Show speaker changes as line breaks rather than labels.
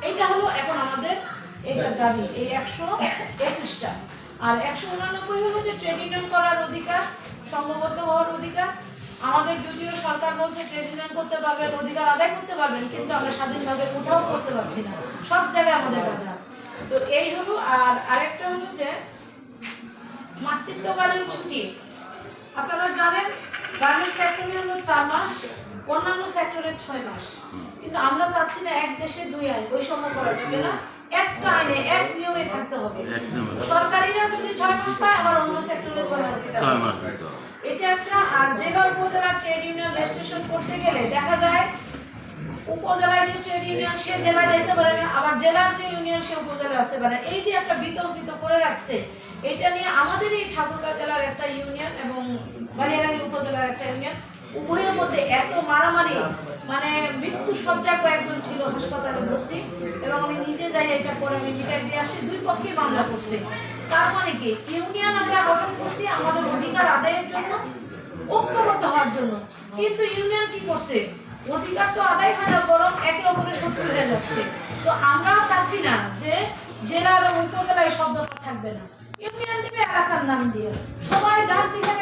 এইটা হলো এখন আমাদের এটা দাবি এই 121টা। আর 189 হলো যে ট্রেড ইউনিয়ন করার অধিকার, সংঘবদ্ধ হওয়ার অধিকার। আমাদের যদিও সরকার বলছে ট্রেড ইউনিয়ন করতে পারবেন, অধিকার আদায় করতে পারবেন, কিন্তু আমরা স্বাধীনভাবে কোথাও করতে পারছি না, সব জায়গায় আমাদের বাধা। তো এই হলো। আর আরেকটা হলো যে মাতৃত্বকালীন ছুটি। আপনারা জানেন গার্মেন্টস সেক্টরে হলো 4 মাস, অন্যান্য সেক্টরে 6 মাস। কিন্তু আমরা চাচ্ছি না এক দেশে দুই আইন, বৈষম্য করা যাবে না, একটা আইনে এক নিয়মে থাকতে হবে। সরকারিরা যদি 6 মাস পায়, আবার অন্য সেক্টরে 6 মাস দিতে হবে। এটা একটা। আর জেলা উপজেলা ট্রেড ইউনিয়ন রেজিস্ট্রেশন করতে গেলে দেখা যায় উপজেলায় যে ট্রেড ইউনিয়ন সে জেলায় যেতে পারে না, আবার জেলার যে ইউনিয়ন সে উপজেলায় আসতে পারে না। এই যে একটা বিতর্কিত করে রাখছে, এটা নিয়ে আমাদের এই ঠাকুরগাঁও জেলার একটা ইউনিয়ন এবং বালিয়ারাঙ্গি উপজেলার একটা ইউনিয়ন, উভয়ের মধ্যে এত মারামারি, মানে মৃত্যু সজ্জায় কয়েকজন ছিল হাসপাতালে ভর্তি, এবং আমি নিজে যাই এটা পরে আমি মিটাই দিয়ে আসি, দুই পক্ষে মামলা করছে। তার মানে কি ইউনিয়ন আমরা গঠন করছি আমাদের অধিকার আদায়ের জন্য, ঐক্যবদ্ধ হওয়ার জন্য, কিন্তু ইউনিয়ন কি করছে, অধিকার তো আদায় হয় না, বরং একে অপরের শত্রু হয়ে যাচ্ছে। তো আমরা চাচ্ছি না যে জেলা এবং উপজেলায় শব্দ থাকবে না, ইউনিয়ন দিবে এলাকার নাম দিয়ে, সবাই যার দিকে